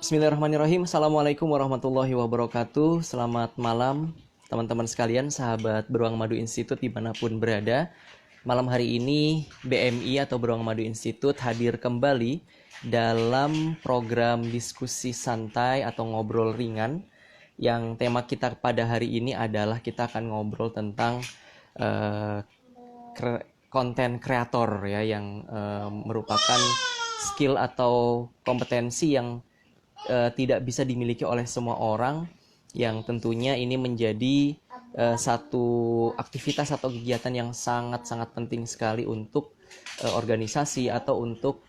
Bismillahirrahmanirrahim. Assalamualaikum warahmatullahi wabarakatuh. Selamat malam teman-teman sekalian, sahabat Beruang Madu Institute dimanapun berada. Malam hari ini BMI atau Beruang Madu Institute hadir kembali dalam program diskusi santai atau ngobrol ringan. Yang tema kita pada hari ini adalah kita akan ngobrol tentang konten kreator ya, yang merupakan skill atau kompetensi yang tidak bisa dimiliki oleh semua orang, yang tentunya ini menjadi satu aktivitas atau kegiatan yang sangat-sangat penting sekali untuk organisasi atau untuk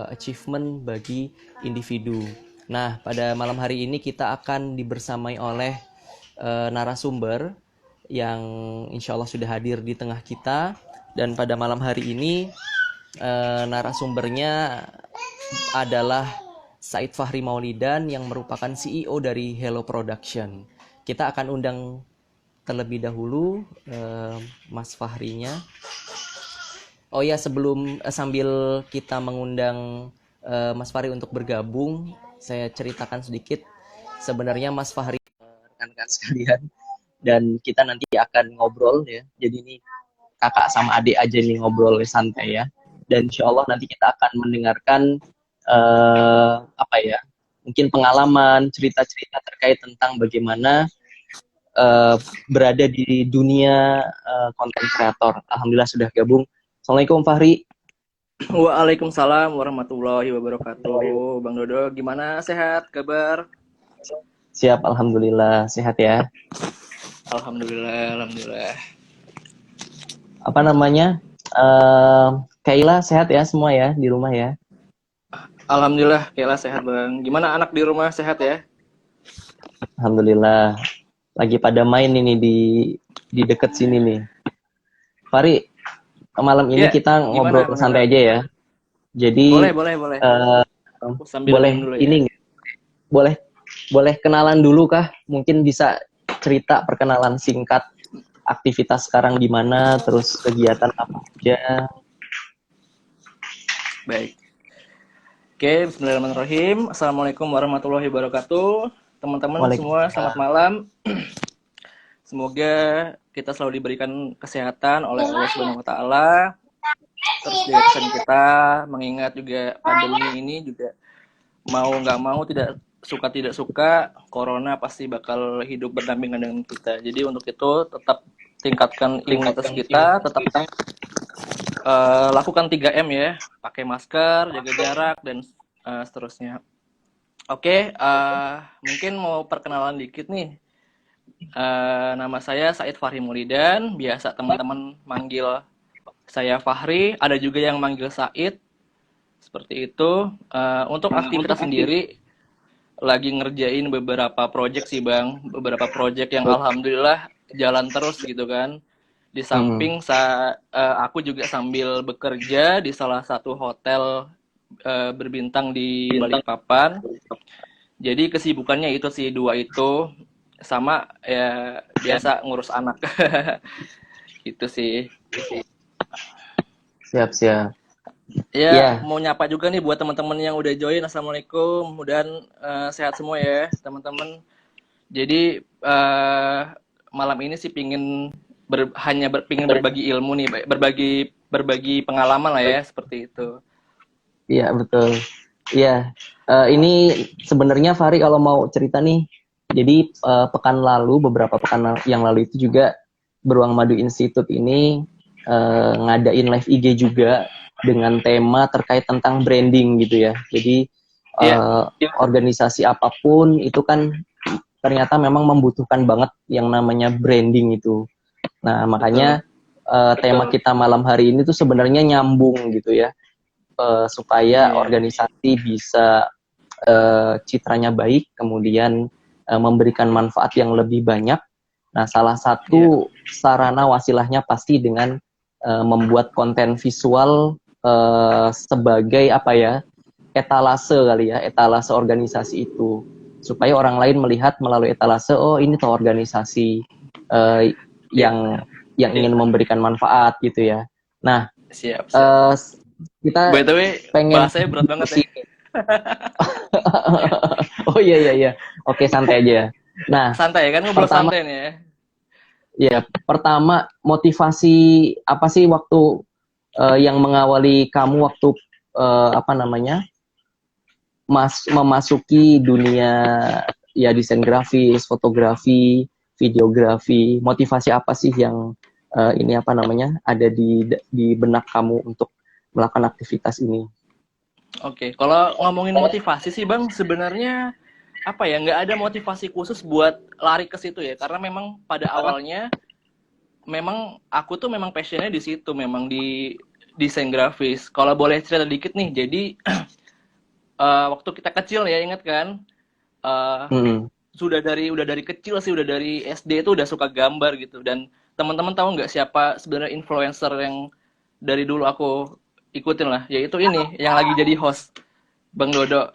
achievement bagi individu. Nah, pada malam hari ini kita akan dibersamai oleh narasumber yang insya Allah sudah hadir di tengah kita. Dan pada malam hari ini narasumbernya adalah Said Fahri Maulidan yang merupakan CEO dari Hello Production. Kita akan undang terlebih dahulu Mas Fahrinya. Oh ya, sambil kita mengundang Mas Fahri untuk bergabung, saya ceritakan sedikit. Sebenarnya Mas Fahri rekan-rekan sekalian, dan kita nanti akan ngobrol ya. Jadi ini kakak sama adik aja nih, ngobrol santai ya. Dan insya Allah nanti kita akan mendengarkan mungkin pengalaman, cerita-cerita terkait tentang bagaimana berada di dunia konten kreator. Alhamdulillah sudah gabung. Assalamualaikum Fahri. Waalaikumsalam warahmatullahi wabarakatuh. Bang Dodo, gimana, sehat kabar? Siap, alhamdulillah sehat ya. Alhamdulillah. Apa namanya? Kaila sehat ya semua ya di rumah ya? Alhamdulillah, Kayla sehat, Bang. Gimana anak di rumah, sehat ya? Alhamdulillah. Lagi pada main ini di dekat sini nih. Fahri, malam ini kita ngobrol santai aja ya. Jadi boleh. boleh dulu, ini ya. Boleh kenalan dulu kah? Mungkin bisa cerita perkenalan singkat, aktivitas sekarang di mana, terus kegiatan apa aja. Baik. Oke, bismillahirrahmanirrahim. Assalamualaikum warahmatullahi wabarakatuh. Teman-teman semua, selamat malam. Semoga kita selalu diberikan kesehatan oleh Allah Subhanahu wa taala. Terus jaga kesehatan kita, mengingat juga pandemi ini juga mau nggak mau, tidak suka, corona pasti bakal hidup berdampingan dengan kita. Jadi untuk itu tetap tingkatkan imunitas kita, tetap lakukan 3M ya, pakai masker, jaga jarak, dan seterusnya. Oke, mungkin mau perkenalan dikit nih. Nama saya Said Fahri Maulidan, biasa teman-teman manggil saya Fahri, ada juga yang manggil Said, seperti itu. Untuk aktivitas sendiri, lagi ngerjain beberapa project sih Bang, beberapa project yang alhamdulillah jalan terus gitu kan. Di samping aku juga sambil bekerja di salah satu hotel berbintang di Balikpapan. Jadi kesibukannya itu sih, dua itu, sama ya biasa ngurus anak. Gitu sih. Siap. Ya, mau nyapa juga nih buat teman-teman yang udah join. Assalamualaikum, mudah-mudahan sehat semua ya teman-teman. Jadi malam ini sih pingin berbagi ilmu nih, berbagi pengalaman lah ya, seperti itu. Iya betul. Iya, ini sebenarnya Fahri kalau mau cerita nih, jadi beberapa pekan yang lalu itu juga Beruang Madu Institute ini ngadain live IG juga dengan tema terkait tentang branding gitu ya. Jadi organisasi apapun itu kan ternyata memang membutuhkan banget yang namanya branding itu. Nah, makanya tema kita malam hari ini tuh sebenarnya nyambung gitu ya, supaya organisasi bisa citranya baik, kemudian memberikan manfaat yang lebih banyak. Nah, salah satu sarana wasilahnya pasti dengan membuat konten visual sebagai etalase organisasi itu, supaya orang lain melihat melalui etalase, oh ini tuh organisasi yang ingin memberikan manfaat gitu ya. Nah, siap. kita By the way, pengen bahasanya berat banget ya. Oh iya iya iya. Oke, santai aja. Nah, Santai ya kan, ngobrol pertama santai nih ya. pertama motivasi apa sih waktu yang mengawali kamu waktu apa namanya? Memasuki dunia ya desain grafis, fotografi, videografi. Motivasi apa sih yang ini apa namanya? Ada di benak kamu untuk melakukan aktivitas ini? Oke, kalau ngomongin motivasi sih Bang, sebenarnya apa ya, nggak ada motivasi khusus buat lari ke situ ya, karena memang pada awalnya memang aku tuh memang passionnya di situ, memang di desain grafis. Kalau boleh cerita dikit nih, jadi waktu kita kecil ya, ingat kan? Eh, Hmm. udah dari kecil sih, udah dari SD itu udah suka gambar gitu. Dan teman-teman tahu nggak siapa sebenarnya influencer yang dari dulu aku ikutin lah, yaitu ini yang lagi jadi host, Bang Dodo.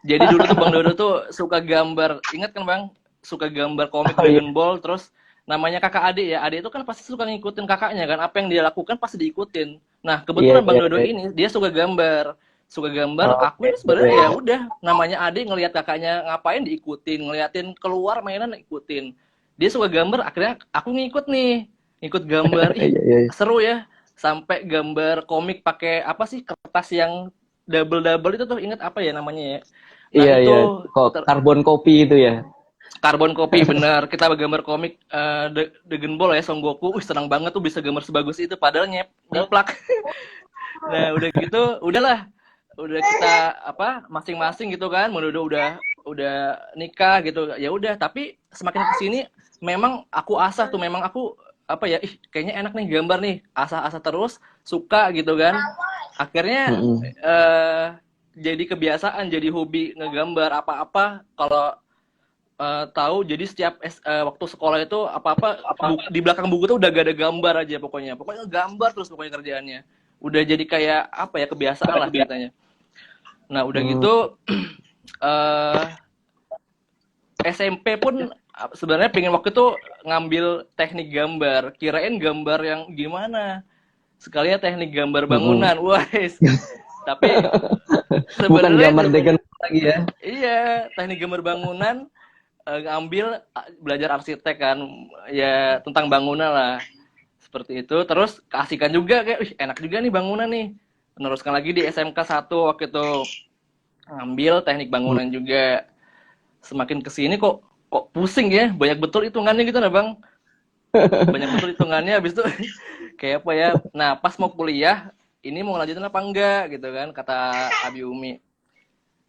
Jadi dulu tuh Bang Dodo tuh suka gambar, ingat kan Bang? Suka gambar komik Oh iya, Dragon Ball, terus namanya kakak adik ya. Adik itu kan pasti suka ngikutin kakaknya kan, apa yang dia lakukan pasti diikutin. Nah, iya, kebetulan Bang iya, Dodo iya. ini dia suka gambar. Suka gambar, aku Oke, ini iya, sebenarnya ya iya. udah, namanya adik ngelihat kakaknya ngapain diikutin, ngeliatin keluar mainan ikutin. Dia suka gambar, akhirnya aku ngikut nih, ngikut gambar. Ih, Iya, iya. seru ya. Sampai gambar komik pakai apa sih, kertas yang double-double itu tuh, inget apa ya namanya ya? Nah, Iya, iya. itu Kok karbon kopi itu ya? karbon kopi bener. Kita gambar komik Dragon Ball ya, Son Goku. Wih, senang banget tuh bisa gambar sebagus itu padahal nyeplak. Nah, udah gitu, udahlah. Udah kita apa masing-masing gitu kan, menuduh udah nikah gitu. Ya udah, tapi semakin kesini memang aku asah tuh, memang aku apa ya, ih kayaknya enak nih gambar nih. Asah-asah terus, suka gitu kan. Akhirnya Mm-mm. eh jadi kebiasaan, jadi hobi ngegambar apa-apa kalau tahu. Jadi setiap waktu sekolah itu apa-apa di belakang buku tuh udah gak ada gambar aja, pokoknya gambar terus pokoknya kerjaannya. Udah jadi kayak apa ya, kebiasaan lah ceritanya. Nah udah Hmm. gitu eh SMP pun sebenarnya pengen waktu itu ngambil teknik gambar, kirain gambar yang gimana, sekalian teknik gambar Mm-mm. bangunan. Wah, tapi Bukan sebenarnya gambar Dragon Ball lagi ya? iya, teknik gambar bangunan, ngambil belajar arsitek kan, ya tentang bangunan lah, seperti itu. Terus keasikan juga, kayak enak juga nih bangunan nih, meneruskan lagi di SMK 1 waktu itu, ngambil teknik Hmm. bangunan juga. Semakin kesini kok kok pusing ya, banyak betul hitungannya gitu nah Bang, banyak betul hitungannya. Habis itu kayak apa ya, nah pas mau kuliah ini mau lanjutin apa enggak gitu kan, kata Abi Umi,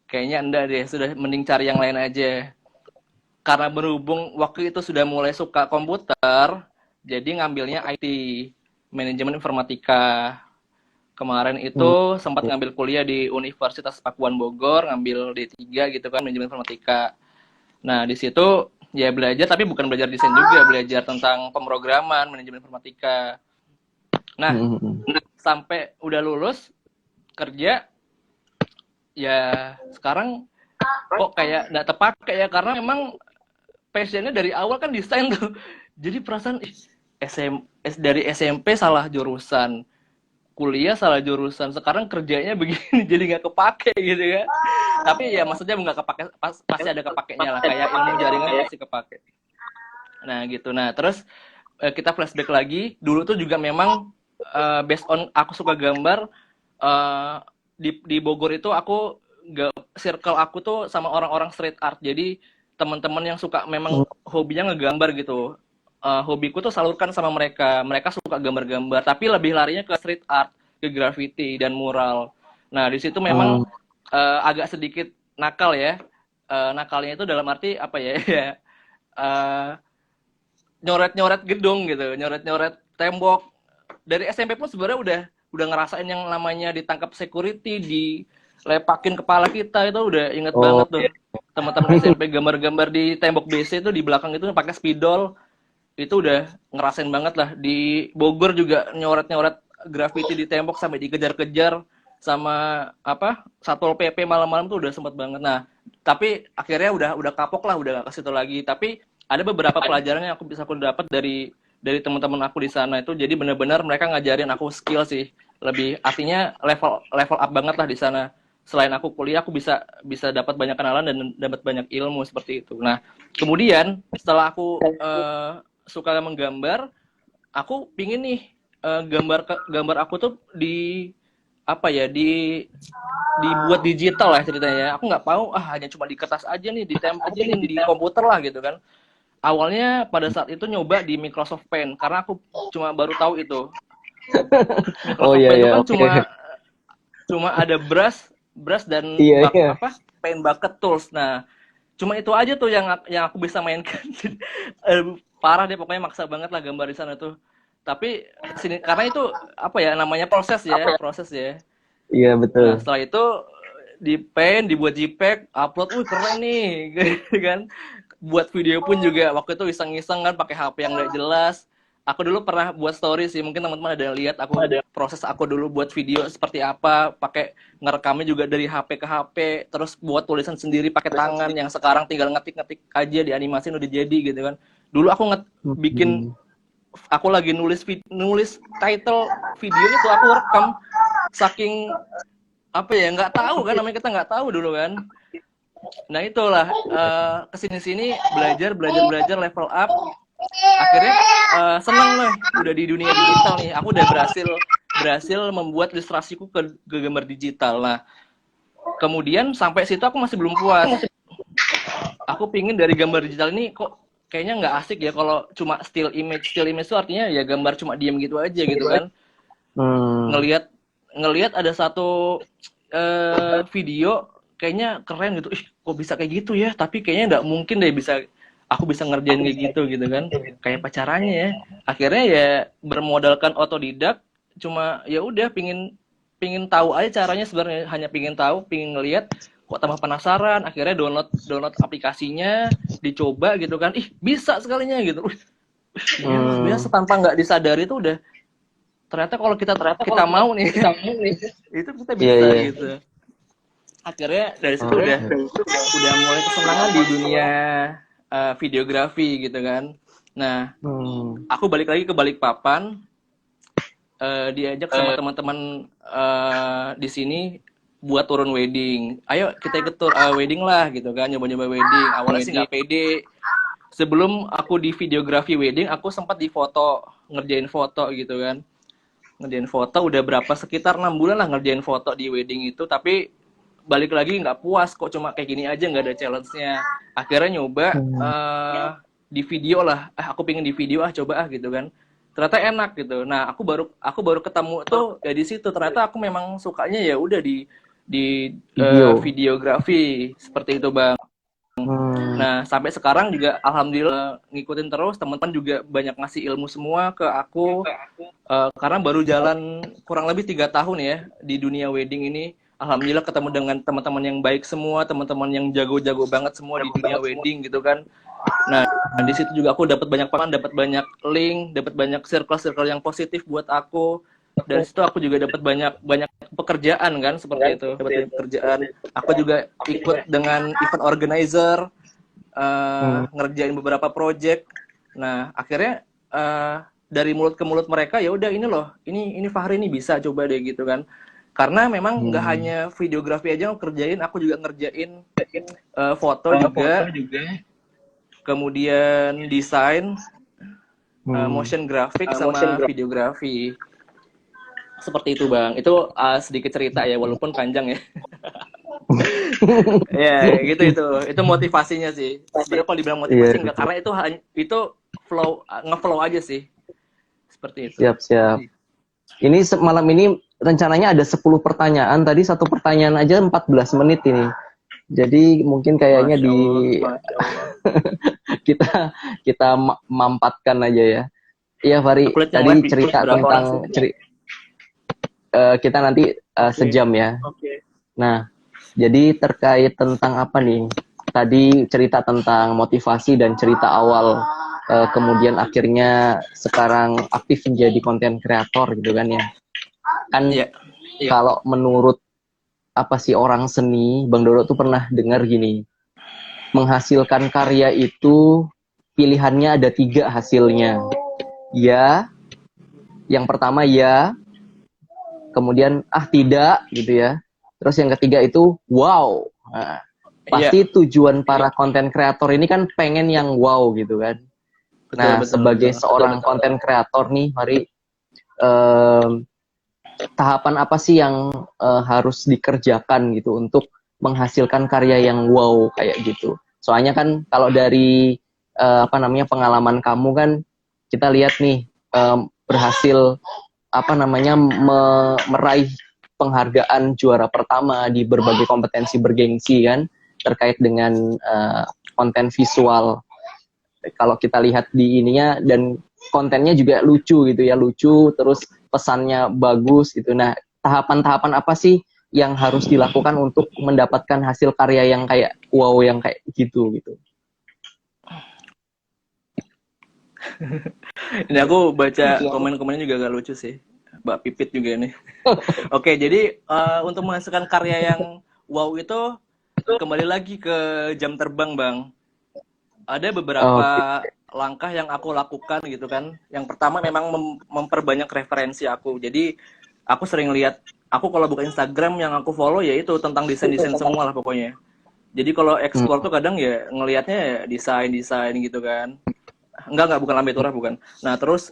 kayaknya enggak deh, sudah mending cari yang lain aja. Karena berhubung waktu itu sudah mulai suka komputer, jadi ngambilnya IT, manajemen informatika. Kemarin Hmm. itu sempat ngambil kuliah di Universitas Pakuan Bogor, ngambil D3 gitu kan, manajemen informatika. Nah, di situ ya belajar, tapi bukan belajar desain juga, belajar tentang pemrograman, manajemen informatika. Nah, Hmm. sampai udah lulus kerja, ya sekarang kok kayak nggak terpakai ya, karena memang passionnya dari awal kan desain tuh. Jadi perasaan dari SMP salah jurusan, kuliah salah jurusan, sekarang kerjanya begini jadi nggak kepake gitu ya. Tapi ya maksudnya nggak kepake, pasti ada kepakainya lah, kayak ilmu jaringan pasti kepake. Nah gitu. Nah terus kita flashback lagi, dulu tuh juga memang based on aku suka gambar, eh, di Bogor itu aku circle aku tuh sama orang-orang street art. Jadi teman-teman yang suka memang Hmm. hobinya ngegambar gitu. Hobiku tuh salurkan sama mereka. Mereka suka gambar-gambar, tapi lebih larinya ke street art, ke graffiti dan mural. Nah di situ memang Hmm. agak sedikit nakal ya. Nakalnya itu dalam arti apa ya? Ya nyoret-nyoret gedung gitu, nyoret-nyoret tembok. Dari SMP pun sebenarnya udah ngerasain yang namanya ditangkap security, dilepakin kepala kita, itu udah inget Oh banget tuh. iya. Teman-teman SMP gambar-gambar di tembok BC itu, di belakang itu pakai spidol, itu udah ngerasain banget lah. Di Bogor juga nyoret-nyoret graffiti di tembok sampai dikejar-kejar sama apa Satpol PP malam-malam tuh udah sempet banget. Nah, tapi akhirnya udah kapok lah, udah gak ke situ lagi. Tapi ada beberapa pelajaran yang aku dapat dari teman-teman aku di sana itu. Jadi benar-benar mereka ngajarin aku skill sih. Lebih artinya level up banget lah di sana. selain aku kuliah aku bisa bisa dapat banyak kenalan dan dapat banyak ilmu seperti itu. Nah, kemudian setelah aku suka menggambar, aku pingin nih gambar aku tuh di apa ya dibuat digital lah ceritanya. Aku nggak mau hanya cuma di kertas aja nih, ditempetin di komputer lah gitu kan. Awalnya pada saat itu nyoba di Microsoft Paint karena aku cuma baru tahu itu. Oh Microsoft iya Paint itu iya kan oke. cuma ada brush dan Iya iya. paint bucket tools. Nah, cuma itu aja tuh yang aku bisa mainkan. Parah deh pokoknya, maksa banget lah gambar di sana tuh. Tapi sini karena itu apa ya namanya proses ya. Iya betul. Nah, setelah itu di paint, dibuat JPEG, upload, wih keren nih, gitu kan. Buat video pun juga waktu itu iseng-iseng kan pakai HP yang nggak jelas. Aku dulu pernah buat story sih, mungkin teman-teman ada lihat aku proses aku dulu buat video seperti apa, pakai ngerekamnya juga dari HP ke HP, terus buat tulisan sendiri pakai tangan yang sekarang tinggal ngetik-ngetik aja di animasi udah jadi gitu kan. Dulu aku bikin aku lagi nulis title videonya tuh aku rekam saking apa ya nggak tahu kan namanya kita nggak tahu dulu kan. Nah itulah kesini-sini belajar level up akhirnya seneng lah udah di dunia digital nih, aku udah berhasil membuat ilustrasiku ke gambar digital. Nah kemudian sampai situ aku masih belum puas, aku pingin dari gambar digital ini kok kayaknya nggak asik ya kalau cuma still image itu artinya ya gambar cuma diem gitu aja gitu kan. Ngelihat ada satu video kayaknya keren gitu, ih kok bisa kayak gitu ya, tapi kayaknya nggak mungkin deh aku bisa ngerjain kayak gitu kan, kayak pacarannya ya. Akhirnya ya bermodalkan otodidak, cuma ya udah pingin tahu aja caranya sebenarnya, hanya pingin tahu, pingin ngelihat, kok tambah penasaran, akhirnya download aplikasinya, dicoba gitu kan, ih bisa sekalinya gitu. Iya luar biasa, tanpa nggak disadari itu udah ternyata kalau kita mau nih itu kita bisa gitu. Akhirnya dari situ udah mulai kesenangan di dunia videografi gitu kan. Nah, aku balik lagi ke Balikpapan, diajak sama teman-teman di sini buat turun wedding. Ayo kita ikut wedding lah gitu kan, nyoba-nyoba wedding. Awalnya sih nggak pede. Sebelum aku di videografi wedding, aku sempat di foto, ngerjain foto gitu kan. Ngerjain foto udah sekitar 6 bulan lah ngerjain foto di wedding itu, tapi balik lagi nggak puas, kok cuma kayak gini aja nggak ada challenge-nya. Akhirnya nyoba di video lah, aku pengen di video coba gitu kan, ternyata enak gitu. Nah aku baru ketemu tuh ya di situ, ternyata aku memang sukanya ya udah di videografi seperti itu bang. Nah sampai sekarang juga alhamdulillah ngikutin terus, teman-teman juga banyak ngasih ilmu semua ke aku, karena baru jalan kurang lebih 3 tahun ya di dunia wedding ini. Alhamdulillah ketemu dengan teman-teman yang baik semua, teman-teman yang jago-jago banget semua di dunia wedding gitu kan. Nah di situ juga aku dapat banyak pengalaman, dapat banyak link, dapat banyak circle yang positif buat aku. Dari situ aku juga dapat banyak pekerjaan kan, seperti itu, dapat pekerjaan. Aku juga ikut dengan event organizer, ngerjain beberapa project. Nah akhirnya dari mulut ke mulut mereka, ya udah ini loh, ini Fahri ini bisa coba deh gitu kan. Karena memang nggak hanya videografi aja yang kerjain, aku juga ngerjain foto juga, kemudian desain, motion graphic sama videografi. Seperti itu bang. Itu sedikit cerita ya, walaupun panjang ya. Ya gitu itu motivasinya sih. Sebenarnya kalau dibilang motivasi enggak, karena itu ngeflow aja sih. Seperti itu. Siap. Ini malam ini rencananya ada 10 pertanyaan. Tadi satu pertanyaan aja 14 menit ini. Jadi mungkin kayaknya kita mampatkan aja ya. Iya Fahri, tadi cerita tentang kita nanti sejam ya. Nah, jadi terkait tentang apa nih? Tadi cerita tentang motivasi dan cerita awal, kemudian akhirnya sekarang aktif menjadi konten kreator gitu kan ya. Kan kalau menurut apa sih orang seni, Bang Doro tuh pernah dengar gini, menghasilkan karya itu pilihannya ada 3 hasilnya. Ya, yang pertama ya, kemudian tidak gitu ya. Terus yang ketiga itu wow. Nah, pasti tujuan para konten kreator ini kan pengen yang wow gitu kan. Nah, sebagai seorang konten kreator nih, mari tahapan apa sih yang harus dikerjakan gitu untuk menghasilkan karya yang wow kayak gitu. Soalnya kan kalau dari pengalaman kamu kan kita lihat nih berhasil meraih penghargaan juara pertama di berbagai kompetensi bergengsi kan terkait dengan konten visual. Kalau kita lihat di ininya dan kontennya juga lucu gitu ya, lucu terus pesannya bagus gitu. Nah, tahapan-tahapan apa sih yang harus dilakukan untuk mendapatkan hasil karya yang kayak wow, yang kayak gitu gitu? Ini aku baca komen-komennya juga agak lucu sih. Mbak Pipit juga nih. Oke, jadi untuk menghasilkan karya yang wow itu kembali lagi ke jam terbang, Bang. Ada beberapa langkah yang aku lakukan gitu kan. Yang pertama memang memperbanyak referensi aku. Jadi aku sering lihat, aku kalau buka Instagram yang aku follow ya itu tentang desain-desain semua lah pokoknya. Jadi kalau explore tuh kadang ya ngelihatnya ya desain-desain gitu kan. Enggak, bukan Lambe Turah, bukan. Nah, terus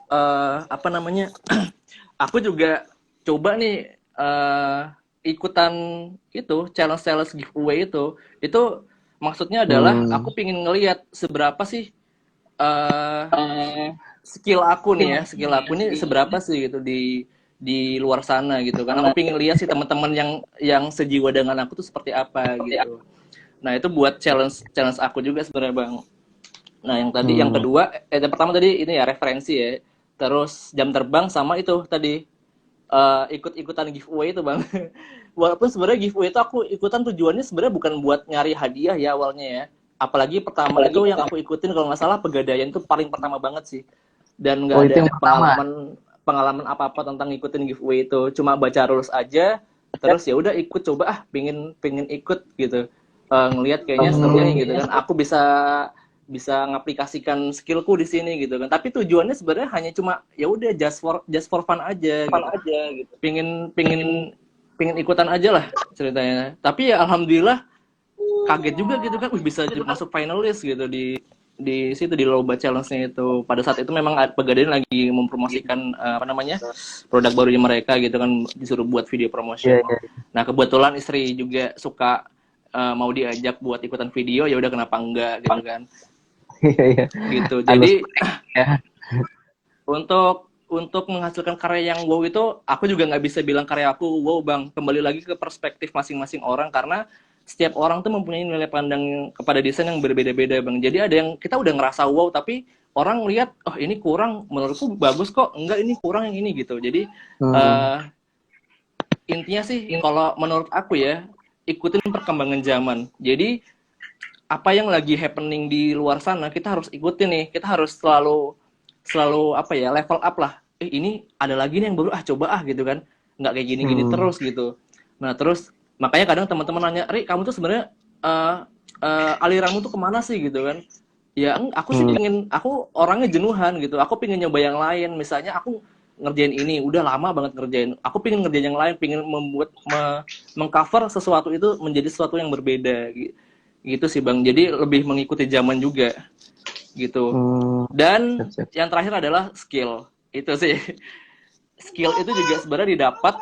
aku juga coba nih ikutan itu challenge giveaway itu maksudnya adalah aku pingin ngelihat seberapa sih skill aku nih seberapa sih gitu di luar sana gitu kan. Aku pingin lihat sih teman-teman yang sejiwa dengan aku tuh seperti apa gitu. Nah, itu buat challenge aku juga sebenarnya, Bang. Nah, yang kedua, yang pertama tadi ini ya referensi ya. Terus jam terbang sama itu tadi ikut-ikutan giveaway itu, Bang. Walaupun sebenarnya giveaway itu aku ikutan tujuannya sebenarnya bukan buat nyari hadiah ya awalnya ya. Apalagi pertama itu yang aku ikutin kalau nggak salah Pegadaian itu paling pertama banget sih. Dan nggak ada pengalaman apa-apa tentang ngikutin giveaway itu. Cuma baca rules aja, terus ya udah ikut coba pengen ikut gitu. Ngelihat kayaknya seru nih gitu kan. Aku bisa ngaplikasikan skillku di sini gitu kan. Tapi tujuannya sebenarnya hanya cuma ya udah just for fun aja gitu. Pingin ikutan aja lah ceritanya. Tapi ya alhamdulillah kaget juga gitu kan, bisa masuk finalis gitu di situ di lomba challenge-nya itu. Pada saat itu memang Pegadaian lagi mempromosikan produk barunya mereka gitu kan, disuruh buat video promotion. Nah, kebetulan istri juga suka mau diajak buat ikutan video, ya udah kenapa enggak gitu kan. Gitu. Jadi untuk menghasilkan karya yang wow itu aku juga nggak bisa bilang karya aku wow, Bang. Kembali lagi ke perspektif masing-masing orang karena setiap orang tuh mempunyai nilai pandang kepada desain yang berbeda-beda, Bang. Jadi ada yang kita udah ngerasa wow tapi orang lihat oh ini kurang, menurutku bagus kok, enggak ini kurang yang ini gitu. Jadi intinya sih kalau menurut aku ya ikutin perkembangan zaman. Jadi apa yang lagi happening di luar sana kita harus ikutin nih. Kita harus selalu level up lah. Ini ada lagi nih yang baru coba gitu kan. Nggak kayak gini-gini terus gitu. Nah, terus makanya kadang teman-teman nanya, "Ri, kamu tuh sebenarnya aliranmu tuh kemana sih?" gitu kan. Ya, aku sih aku orangnya jenuhan gitu. Aku pengen nyoba yang lain. Misalnya aku ngerjain ini, udah lama banget ngerjain. Aku pengen ngerjain yang lain, pengen mengcover sesuatu itu menjadi sesuatu yang berbeda gitu sih, Bang. Jadi lebih mengikuti zaman juga gitu. Dan yang terakhir adalah skill. Itu sih. Skill itu juga sebenarnya didapat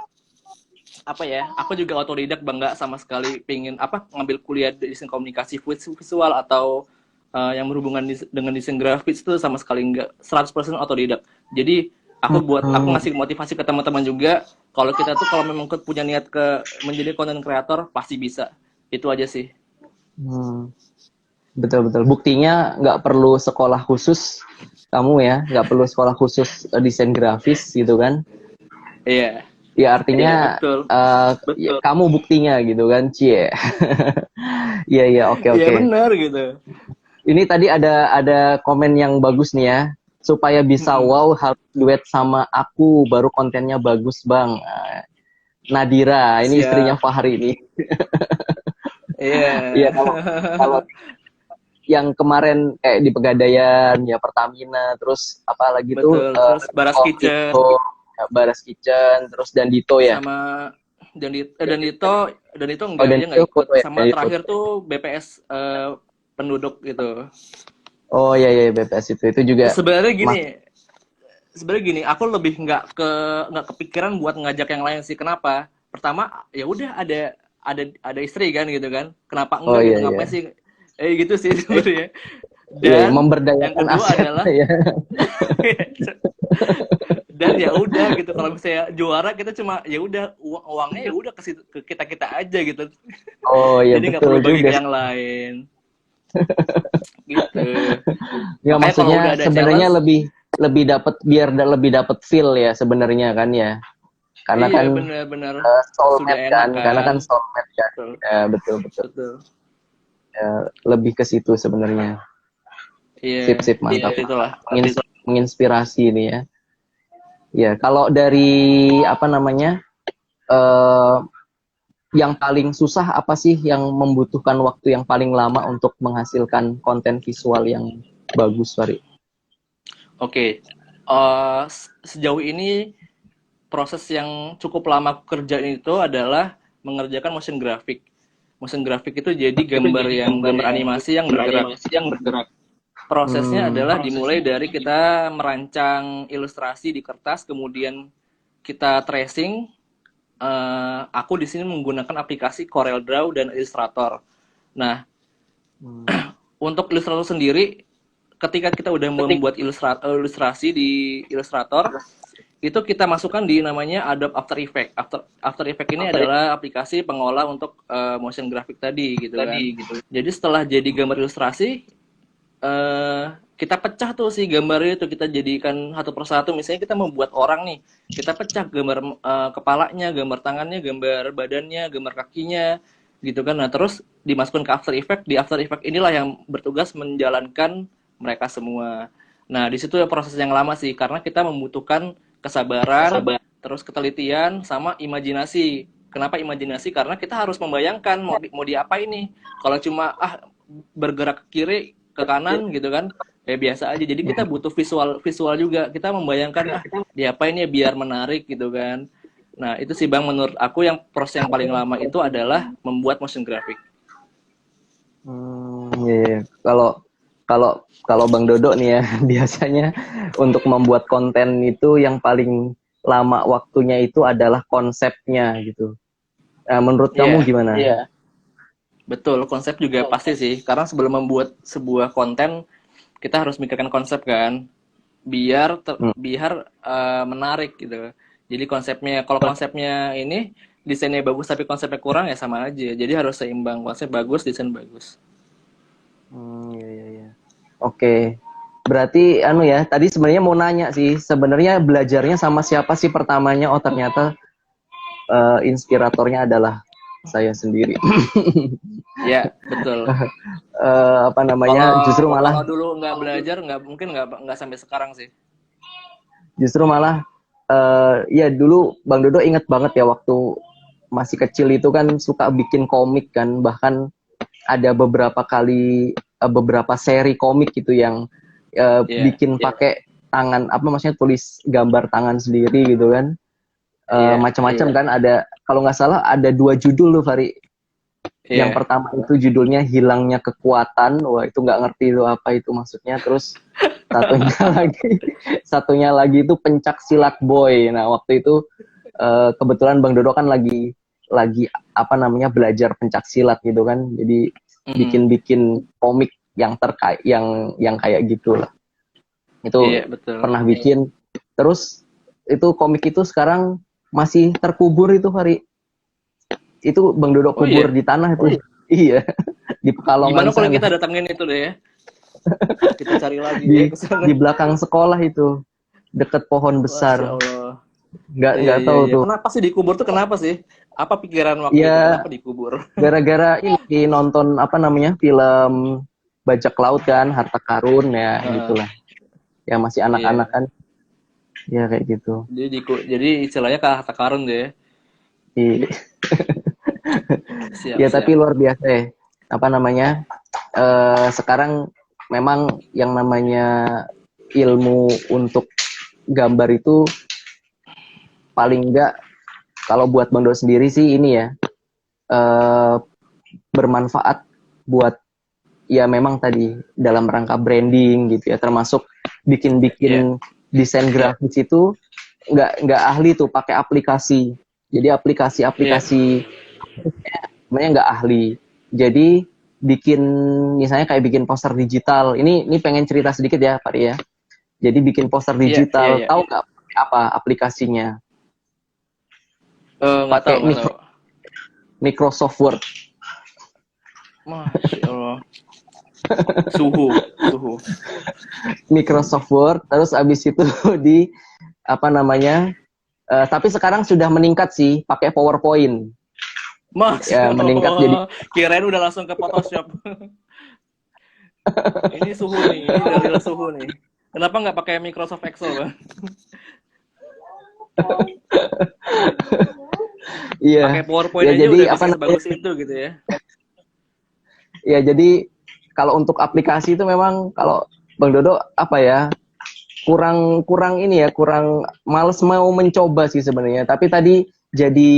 aku juga otodidak, Bang, nggak sama sekali pengen ngambil kuliah desain komunikasi visual atau yang berhubungan dengan desain grafis, itu sama sekali nggak, 100% otodidak. Jadi aku ngasih motivasi ke teman-teman juga, kalau kita tuh kalau memang punya niat menjadi content creator pasti bisa. Itu aja sih. Betul. Buktinya nggak perlu sekolah khusus kamu ya, nggak perlu sekolah khusus desain grafis gitu kan? Iya. Ya artinya betul. Ya, kamu buktinya gitu kan, cie. Iya, oke. Iya benar gitu. Ini tadi ada komen yang bagus nih ya. Supaya bisa wow harus duet sama aku baru kontennya bagus, Bang. Nadira, ini istrinya Fahri ini. Iya. Kalau yang kemarin kayak di Pegadaian, ya Pertamina, terus apa lagi tuh? Terus Baras Kitchen. Baras Kitchen, terus dan Dito ya. Sama dan itu Oh, enggak, dan dia nggak itu ikut. foto ya, Sama jadi terakhir foto. tuh BPS penduduk gitu. Oh iya iya BPS itu juga Sebenarnya gini, mas. aku lebih nggak kepikiran buat ngajak yang lain sih. Kenapa? Pertama, ya udah ada istri kan gitu kan. Kenapa Oh enggak iya gitu, iya. ngapain sih? Gitu sih sebenarnya. Iya iya, Dan yang memberdayakan kedua aset adalah ya. dan ya udah gitu, kalau misalnya juara kita cuma ya udah uangnya ya udah ke kita kita aja gitu. Oh iya Jadi nggak betul perlu bagi juga ke sih. yang lain gitu. Ya Makanya kalau maksudnya udah ada sebenarnya challenge, lebih lebih dapat biar lebih dapat feel ya sebenarnya kan ya. Karena iya kan benar-benar sudah soulmate enak kan, karena kan. kan soulmate kan. Betul, Ya, betul betul. betul. Lebih ke situ sebenarnya. Sip Iya, sip mantap. seperti itulah. Menginspirasi ini ya. Ya kalau dari apa namanya eh, yang paling susah apa sih yang membutuhkan waktu yang paling lama untuk menghasilkan konten visual yang bagus, Fari? Oke, sejauh ini proses yang cukup lama aku kerjain itu adalah mengerjakan motion graphic. Motion graphic itu jadi gambar animasi yang bergerak. Prosesnya Hmm, adalah dimulai dari kita merancang ilustrasi di kertas, kemudian kita tracing. Aku di sini menggunakan aplikasi CorelDRAW dan Illustrator. Nah, untuk Illustrator sendiri, ketika kita udah membuat ilustrasi di Illustrator, itu kita masukkan di namanya Adobe After Effects. After Effects ini adalah aplikasi pengolah untuk motion graphic tadi gitu kan. Jadi setelah jadi gambar ilustrasi, eh kita pecah tuh si gambarnya itu, kita jadikan satu persatu. Misalnya kita membuat orang nih, kita pecah gambar kepalanya, gambar tangannya, gambar badannya, gambar kakinya gitu kan. Nah terus dimasukkan ke After Effects. Di After Effects inilah yang bertugas menjalankan mereka semua. Nah di situ ya proses yang lama sih, karena kita membutuhkan kesabaran, terus ketelitian sama imajinasi. Kenapa imajinasi? Karena kita harus membayangkan mau diapain nih. Kalau cuma bergerak ke kiri ke kanan gitu kan, ya biasa aja. Jadi kita butuh visual juga, kita membayangkan diapain ya biar menarik gitu kan. Nah itu sih Bang, menurut aku yang proses yang paling lama itu adalah membuat motion graphic. iya, iya. Kalau kalau kalau Bang Dodo nih ya biasanya untuk membuat konten itu yang paling lama waktunya itu adalah konsepnya gitu. Menurut kamu Iya, gimana? Iya. betul, konsep juga pasti sih, karena sebelum membuat sebuah konten kita harus mikirkan konsep kan, Hmm. biar menarik gitu. Jadi konsepnya, kalau konsepnya ini desainnya bagus tapi konsepnya kurang ya sama aja. Jadi harus seimbang, konsep bagus, desain bagus. Iya, iya, iya. Oke. Berarti anu ya, tadi sebenarnya mau nanya sih, sebenarnya belajarnya sama siapa sih pertamanya? Oh, ternyata inspiratornya adalah saya sendiri. Ya, betul. Apa namanya? Kalau kalau dulu nggak belajar, nggak mungkin nggak sampai sekarang sih. Justru malah ya dulu Bang Dodo inget banget ya waktu masih kecil itu kan suka bikin komik kan, bahkan ada beberapa kali beberapa seri komik gitu yang Iya, bikin pakai tangan apa maksudnya tulis gambar tangan sendiri gitu kan. iya, Macam-macam kan ada kalau nggak salah ada 2 judul tuh Fari. Yang iya. pertama itu judulnya Hilangnya Kekuatan. Wah, itu nggak ngerti itu apa itu maksudnya. Terus satunya lagi satunya lagi itu Pencak Silat Boy. Nah, waktu itu kebetulan Bang Dodo kan lagi apa namanya belajar pencak silat gitu kan. Jadi Mm-mm. bikin komik yang terkait yang kayak gitulah. Itu Iya, betul. pernah bikin. Terus itu komik itu sekarang masih terkubur itu Fari. Itu Bang Dodo Oh kubur iya. di tanah itu. Iya, di Gimana Pekalongan kalau sana. kita datangin itu deh ya? Kita cari lagi Di ya ke sana. di belakang sekolah itu, deket pohon Masya besar. Allah. Iya, Nggak iya, tahu iya. tuh. Kenapa sih dikubur tuh, kenapa sih? Apa pikiran waktu itu? Ya Kenapa dikubur? gara-gara ini nonton apa namanya film Bajak Laut kan, Harta Karun ya Heeh, gitulah. Ya masih anak-anak iya. kan, ya kayak gitu. Jadi istilahnya ke harta karun deh. I- Siap, Ya tapi siap. luar biasa ya. Apa namanya? Sekarang memang yang namanya ilmu untuk gambar itu paling enggak Kalau buat Bang Do sendiri sih ini ya, bermanfaat buat ya memang tadi dalam rangka branding gitu ya, termasuk bikin-bikin desain grafis itu nggak ahli tuh pakai aplikasi. Jadi aplikasi-aplikasi sebenarnya nggak ahli. Jadi bikin misalnya kayak bikin poster digital. Ini pengen cerita sedikit ya Pak ya. Jadi bikin poster digital, tahu nggak apa aplikasinya? Nggak tahu, nggak tahu. Microsoft Word. Masya Allah. Suhu. Microsoft Word, terus abis itu di apa namanya? Tapi sekarang sudah meningkat sih, pakai PowerPoint. Ya, meningkat jadi. Kirain udah langsung ke Photoshop. Ini suhu nih, ini dari suhu nih. Kenapa nggak pakai Microsoft Excel, Bang? Iya. Pakai PowerPoint ya, aja jadi, udah bisa bagus itu gitu ya. Ya, jadi kalau untuk aplikasi itu memang kalau Bang Dodo apa ya? Kurang ini ya, kurang males mau mencoba sih sebenarnya. Tapi tadi jadi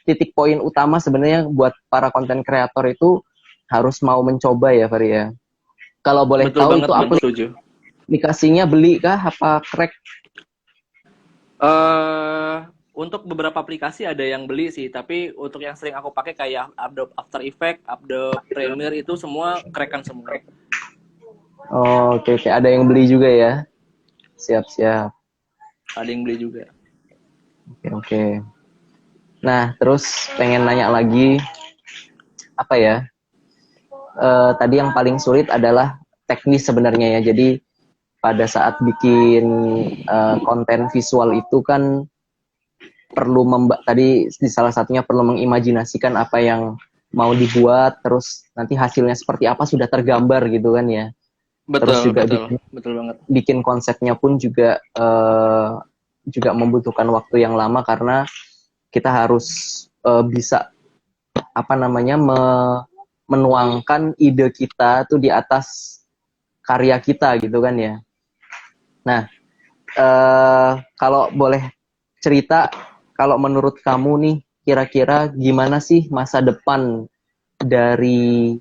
titik poin utama sebenarnya buat para konten kreator itu harus mau mencoba ya, Fari ya. Kalau boleh betul tahu banget, itu aplikasinya beli kah apa crack? Untuk beberapa aplikasi ada yang beli sih, tapi untuk yang sering aku pakai kayak Adobe After Effects, Adobe Premiere itu semua crackan semua. Oh, oke. Ada yang beli juga ya? Siap. Ada yang beli juga. Oke. Nah, terus pengen nanya lagi, apa ya? Tadi yang paling sulit adalah teknis sebenarnya ya. Jadi pada saat bikin konten visual itu kan perlu tadi di salah satunya perlu mengimajinasikan apa yang mau dibuat, terus nanti hasilnya seperti apa sudah tergambar gitu kan ya. Terus juga betul banget. Bikin konsepnya pun juga membutuhkan waktu yang lama karena kita harus bisa apa namanya menuangkan ide kita tuh di atas karya kita gitu kan ya. Nah, kalau boleh cerita, kalau menurut kamu nih kira-kira gimana sih masa depan dari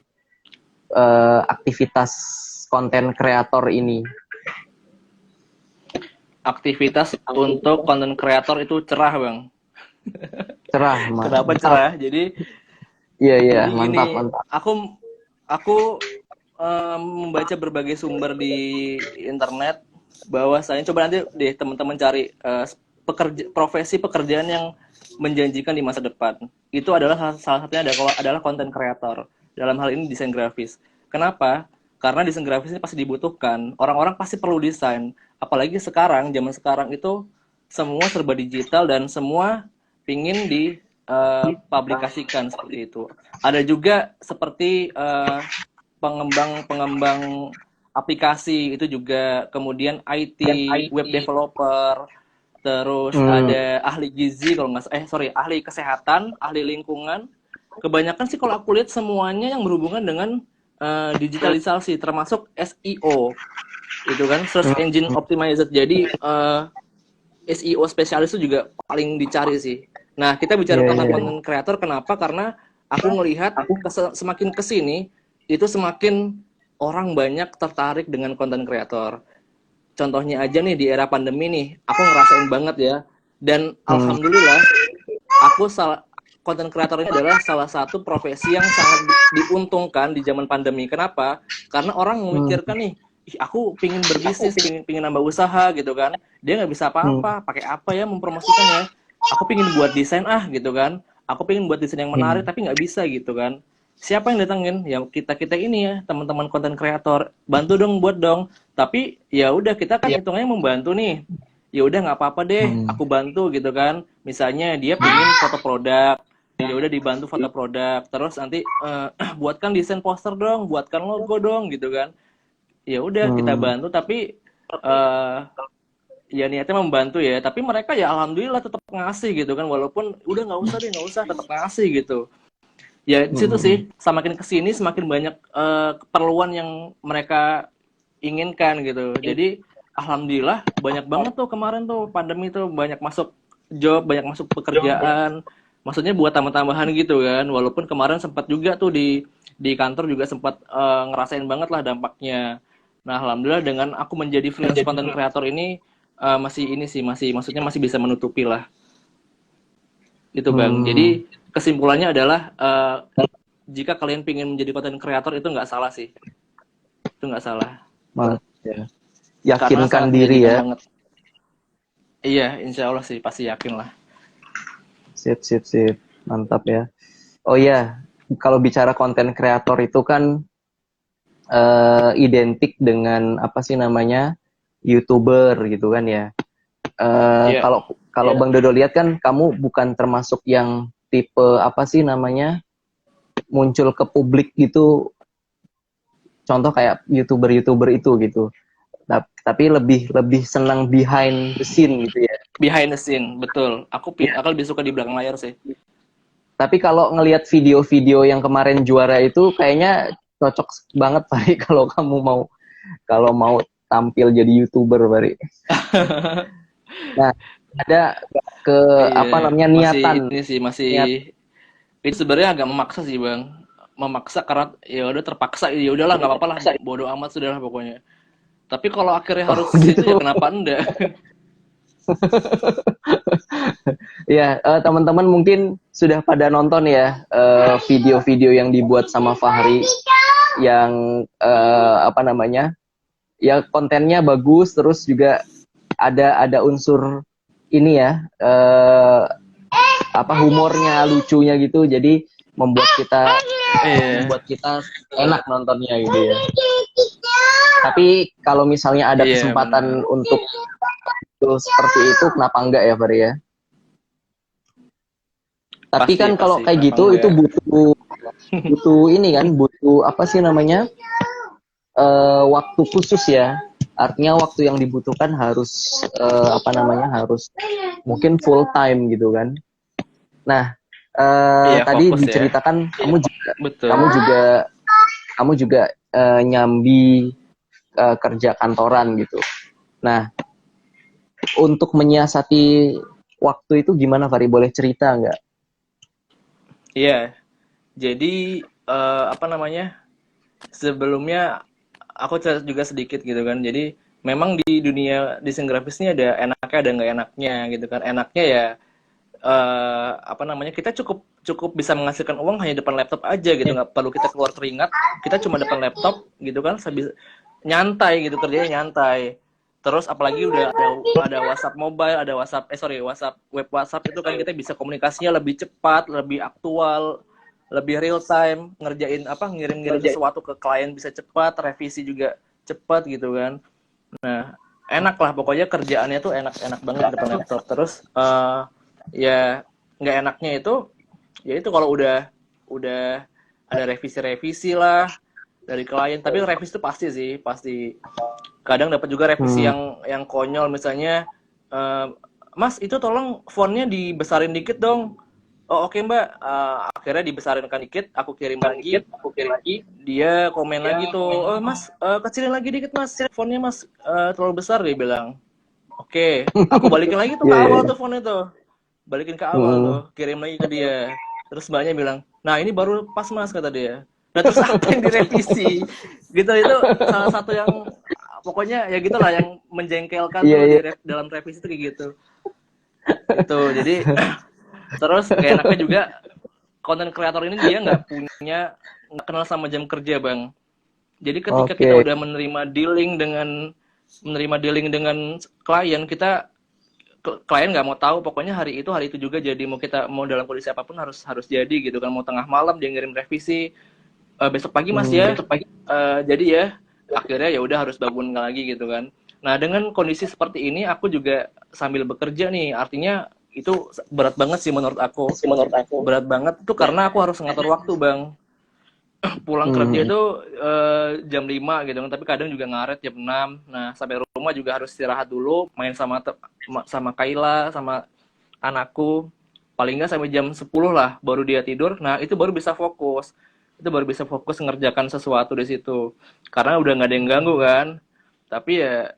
aktivitas konten kreator ini? Aktivitas untuk konten kreator itu cerah, Bang. Cerah, kenapa cerah? Jadi iya, mantap. Aku membaca berbagai sumber di internet bahwasanya, coba nanti deh teman-teman cari profesi pekerjaan yang menjanjikan di masa depan. Itu adalah salah satunya adalah konten kreator. Dalam hal ini desain grafis. Kenapa? Karena desain grafis ini pasti dibutuhkan. Orang-orang pasti perlu desain. Apalagi sekarang, zaman sekarang itu semua serba digital dan semua pingin dipublikasikan seperti itu. Ada juga seperti pengembang aplikasi itu juga, kemudian IT, web developer, terus ada ahli gizi kalau nggak ahli kesehatan, ahli lingkungan. Kebanyakan sih kalau aku lihat semuanya yang berhubungan dengan digitalisasi, termasuk SEO itu kan, search engine optimizer. Jadi SEO spesialis itu juga paling dicari sih. Nah, kita bicara tentang konten kreator, kenapa? Karena aku ngelihat semakin kesini itu semakin orang banyak tertarik dengan konten kreator. Contohnya aja nih di era pandemi nih, aku ngerasain banget ya. Dan alhamdulillah, konten kreator ini adalah salah satu profesi yang sangat diuntungkan di zaman pandemi. Kenapa? Karena orang memikirkan nih, aku pingin berbisnis, pingin nambah usaha gitu kan. Dia nggak bisa apa-apa, pakai apa ya mempromosikannya. Aku pingin buat desain gitu kan. Aku pingin buat desain yang menarik, tapi nggak bisa gitu kan. Siapa yang datangin? Ya kita ini ya, teman-teman konten kreator. Bantu dong, buat dong. Tapi ya udah, kita kan hitungannya membantu nih. Ya udah nggak apa-apa deh, aku bantu gitu kan. Misalnya dia pingin foto produk, ya udah dibantu foto produk, terus nanti buatkan desain poster dong, buatkan logo dong gitu kan. Ya udah kita bantu, tapi ya niatnya membantu ya, tapi mereka ya alhamdulillah tetap ngasih gitu kan, walaupun udah nggak usah tetap ngasih gitu. Ya di situ sih, semakin kesini semakin banyak keperluan yang mereka inginkan gitu. Jadi alhamdulillah banyak banget tuh kemarin tuh pandemi tuh banyak masuk job, banyak masuk pekerjaan. Maksudnya buat tambah-tambahan gitu kan. Walaupun kemarin sempat juga tuh di kantor juga sempat ngerasain banget lah dampaknya. Nah, alhamdulillah dengan aku menjadi freelance content creator ini masih ini sih masih maksudnya masih bisa menutupi lah. Itu Bang. Hmm, Jadi kesimpulannya adalah jika kalian ingin menjadi content creator itu nggak salah sih. Itu nggak salah. Mas, ya. Karena Yakinkan sangat diri menjanjikan ya. banget. Iya, insya Allah sih pasti yakin lah. Sip, sip, sip. Mantap ya. Oh iya, kalau bicara konten kreator itu kan identik dengan apa sih namanya YouTuber gitu kan ya. Iya, Kalau kalau Bang Dodo lihat kan kamu bukan termasuk yang tipe apa sih namanya muncul ke publik gitu. Contoh kayak YouTuber-YouTuber itu gitu. Tapi lebih lebih senang behind the scene gitu ya. behind the scene, betul. Aku lebih suka di belakang layar sih. Tapi kalau ngelihat video-video yang kemarin juara itu kayaknya cocok banget Pari kalau mau tampil jadi YouTuber Pari. Nah, ada ke apa Iya, namanya masih niatan, ini sih masih niat. itu sebenarnya agak memaksa sih bang, memaksa karena ya udah terpaksa ya udahlah nggak apa-apa lah bodoh amat sudah lah pokoknya. Tapi kalau akhirnya Oh harus itu ya gitu. kenapa enggak? Ya, teman-teman mungkin sudah pada nonton ya video-video yang dibuat sama Fahri yang apa namanya? Ya kontennya bagus terus juga ada unsur ini ya apa humornya, lucunya gitu. Jadi membuat kita Iya, membuat kita enak nontonnya gitu ya. Tapi kalau misalnya ada iya kesempatan benar. untuk itu seperti itu kenapa enggak ya Fahri ya? Tapi Pasti kan kalau pasti kayak kenapa gitu itu enggak? butuh butuh ini kan, butuh apa sih namanya? Waktu khusus ya. Artinya waktu yang dibutuhkan harus apa namanya? Harus mungkin full time gitu kan. Nah, Iya tadi fokus ya, diceritakan betul. kamu juga kamu juga nyambi kerja kantoran gitu. Nah, untuk menyiasati waktu itu gimana Fari? Boleh cerita nggak? Iya, jadi apa namanya? Sebelumnya aku cerita juga sedikit gitu kan. Jadi memang di dunia desain grafis ini ada enaknya ada nggak enaknya gitu kan. Enaknya ya apa namanya kita cukup cukup bisa menghasilkan uang hanya depan laptop aja gitu, nggak perlu kita keluar keringat, kita cuma depan laptop gitu kan, nyantai gitu, kerjanya nyantai. Terus apalagi udah ada WhatsApp mobile, ada WhatsApp WhatsApp web, WhatsApp itu kan kita bisa komunikasinya lebih cepat, lebih aktual, lebih real time, ngerjain apa ngirim-ngirim sesuatu ke klien bisa cepat, revisi juga cepat gitu kan. Nah, enak lah pokoknya kerjaannya tuh enak-enak banget depan laptop. Terus ya nggak enaknya itu ya itu kalau udah ada revisi-revisi lah dari klien. Tapi revisi itu pasti sih, pasti. Kadang dapat juga revisi Hmm, yang konyol misalnya eh, Mas itu tolong fontnya dibesarin dikit dong. Oh oke Mbak. Akhirnya dibesarinkan dikit, aku kirim lagi, dia komen lagi tuh, oh Mas kecilin lagi dikit Mas, fontnya Mas terlalu besar, dia bilang. Oke, aku balikin lagi tuh ke iya, iya, awal iya. tuh font itu. Balikin ke awal tuh, Hmm. kirim lagi ke dia. Terus mbaknya bilang, nah ini baru pas mas kata dia. Nah terus apa yang direvisi? Gitu itu salah satu yang pokoknya ya gitulah yang menjengkelkan Iya, tuh iya. dalam revisi tuh kayak gitu. Itu jadi terus gak enaknya juga konten kreator ini dia nggak kenal sama jam kerja bang. Jadi ketika kita Oke. udah menerima dealing dengan klien, kita klien nggak mau tahu pokoknya hari itu juga, jadi mau kita mau dalam kondisi apapun harus harus jadi gitu kan, mau tengah malam dia ngirim revisi, besok pagi mas Hmm. ya. Jadi ya akhirnya ya udah harus bangun lagi gitu kan. Nah dengan kondisi seperti ini aku juga sambil bekerja nih, artinya itu berat banget sih menurut aku, berat banget tuh karena aku harus ngatur waktu bang. Pulang kerja Hmm. itu jam 5 gitu kan, tapi kadang juga ngaret jam 6. Nah sampai rumah juga harus istirahat dulu, main sama Kayla sama anakku, paling nggak sampai jam 10 lah baru dia tidur. Nah itu baru bisa fokus, ngerjakan sesuatu di situ karena udah nggak ada yang ganggu kan. Tapi ya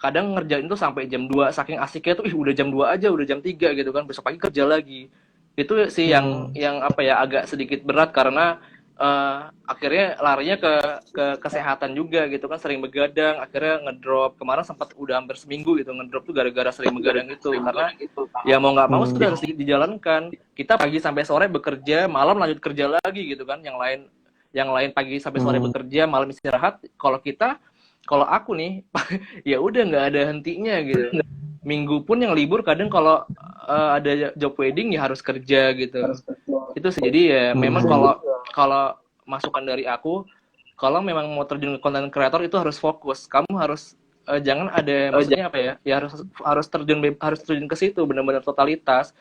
kadang ngerjain tuh sampai jam 2 saking asiknya tuh udah jam 2 aja, udah jam 3 gitu kan, besok pagi kerja lagi. Itu sih Hmm. yang apa ya, agak sedikit berat karena akhirnya larinya ke kesehatan juga gitu kan, sering begadang, akhirnya ngedrop. Kemarin sempat udah hampir seminggu gitu ngedrop tuh gara-gara sering begadang itu, karena ya mau nggak mau sudah harus dijalankan. Kita pagi sampai sore bekerja, malam lanjut kerja lagi gitu kan. Yang lain pagi sampai sore bekerja, malam istirahat. Kalau aku nih, ya udah nggak ada hentinya gitu. Minggu pun yang libur kadang kalau ada job wedding ya harus kerja gitu. Itu sih. Jadi ya memang kalau masukan dari aku, kalau memang mau terjun ke content creator itu harus fokus. Kamu harus jangan ada, maksudnya apa ya? Ya harus terjun ke situ benar-benar totalitas.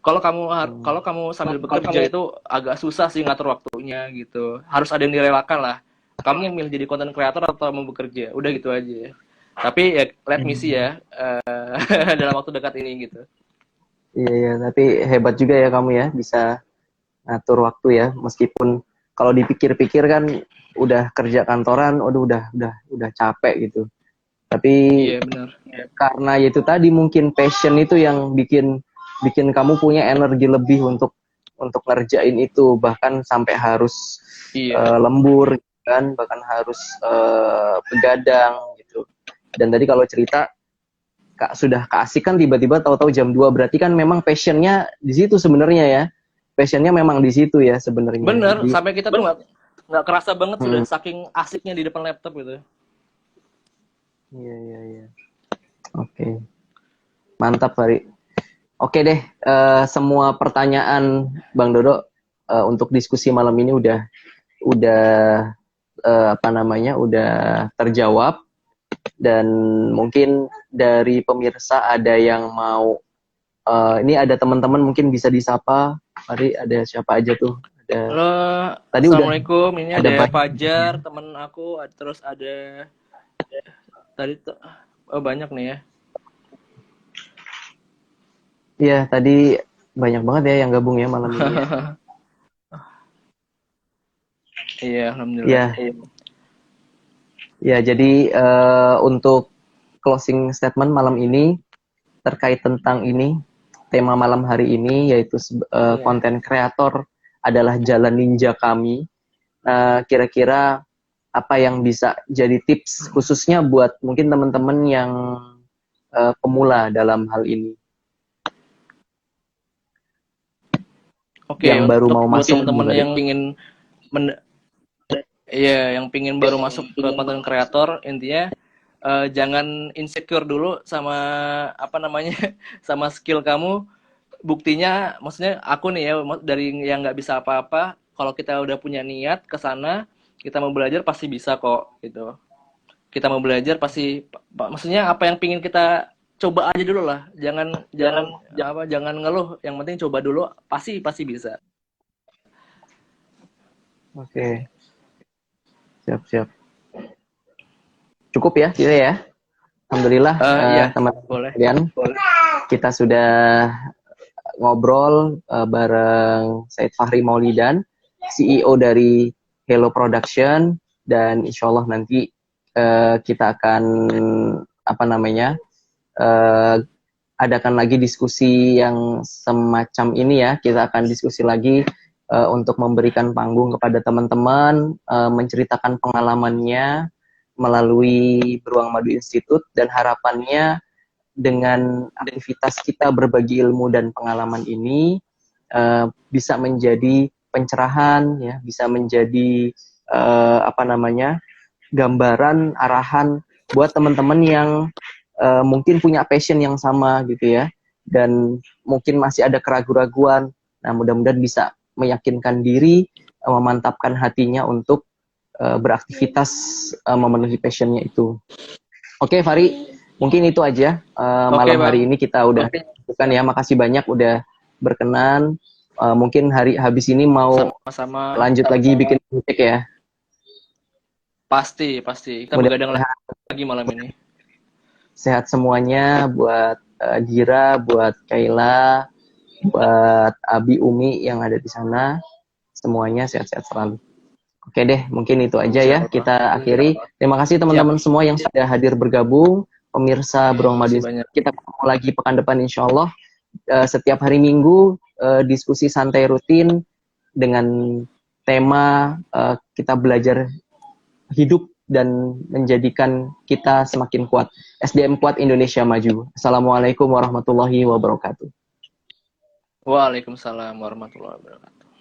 Kalau kamu sambil bekerja itu agak susah sih ngatur waktunya gitu. Harus ada yang direlakan lah. Kamu yang milih jadi content creator atau mau bekerja, udah gitu aja. Tapi ya let me see ya dalam waktu dekat ini gitu. Iya, iya, tapi hebat juga ya kamu ya, bisa ngatur waktu ya, meskipun kalau dipikir-pikir kan udah kerja kantoran, udah capek gitu. Tapi Iya benar. karena itu tadi mungkin passion itu yang bikin bikin kamu punya energi lebih untuk ngerjain itu, bahkan sampai harus Iya. lembur kan, bahkan harus begadang gitu. Dan tadi kalau cerita Kak sudah keasikan tiba-tiba tahu-tahu jam 2, berarti kan memang passionnya di situ sebenarnya ya. Passionnya memang di situ ya sebenarnya. Bener, Jadi, sampai kita tuh nggak kerasa banget sudah saking asiknya di depan laptop gitu. iya, iya, iya. Oke. Mantap, Fari. Oke deh, semua pertanyaan Bang Dodo untuk diskusi malam ini udah apa namanya, udah terjawab. Dan mungkin dari pemirsa ada yang mau ini ada teman-teman mungkin bisa disapa. Mari, ada siapa aja tuh? Ada Halo, tadi assalamualaikum. Ini ada ada banyak. Fajar, temen aku. Terus ada tadi tuh, oh banyak nih ya. Iya, tadi banyak banget ya yang gabung ya malam ini. Ya. Iya, alhamdulillah. Iya. Ya, jadi untuk closing statement malam ini terkait tentang ini, tema malam hari ini yaitu konten kreator adalah jalan ninja kami. Kira-kira apa yang bisa jadi tips khususnya buat mungkin teman-teman yang pemula dalam hal ini? Oke, yang baru mau masuk teman-teman yang yang pingin baru masuk ke konten kreator, intinya jangan insecure dulu sama apa namanya sama skill kamu. Buktinya, maksudnya aku nih ya, dari yang nggak bisa apa-apa, kalau kita udah punya niat ke sana, kita mau belajar pasti bisa kok gitu. Kita mau belajar pasti, maksudnya apa yang pingin kita coba aja dulu lah. Jangan ngeluh, yang penting coba dulu, pasti bisa. Oke. Siap. Cukup ya, gitu ya. Alhamdulillah, Iya, teman-teman sekalian, kita sudah ngobrol bareng Said Fahri Maulidan, CEO dari Hello Production, dan insya Allah nanti kita akan apa namanya adakan lagi diskusi yang semacam ini ya. Kita akan diskusi lagi untuk memberikan panggung kepada teman-teman, menceritakan pengalamannya melalui Beruang Madu Institute, dan harapannya dengan aktivitas kita berbagi ilmu dan pengalaman ini bisa menjadi pencerahan ya, bisa menjadi apa namanya gambaran arahan buat teman-teman yang mungkin punya passion yang sama gitu ya, dan mungkin masih ada keraguan-raguan. Nah, mudah-mudahan bisa meyakinkan diri, memantapkan hatinya untuk beraktivitas memenuhi passionnya itu. Oke, Fari, mungkin itu aja malam hari ini kita udah bukan ya. Makasih banyak udah berkenan. Mungkin hari habis ini mau sama-sama lanjut lagi bikin musik ya. Pasti kita begadang lagi malam ini. Sehat semuanya buat Dira, buat Kayla, buat Abi, Umi yang ada di sana. Semuanya sehat-sehat selalu. Oke deh, mungkin itu aja ya kita akhiri. Terima kasih teman-teman semua yang sudah hadir bergabung. pemirsa Beruang Madu. Banyak. Kita ketemu lagi pekan depan insya Allah. Setiap hari Minggu diskusi santai rutin dengan tema kita belajar hidup dan menjadikan kita semakin kuat. SDM kuat, Indonesia maju. Assalamualaikum warahmatullahi wabarakatuh. Waalaikumsalam warahmatullahi wabarakatuh.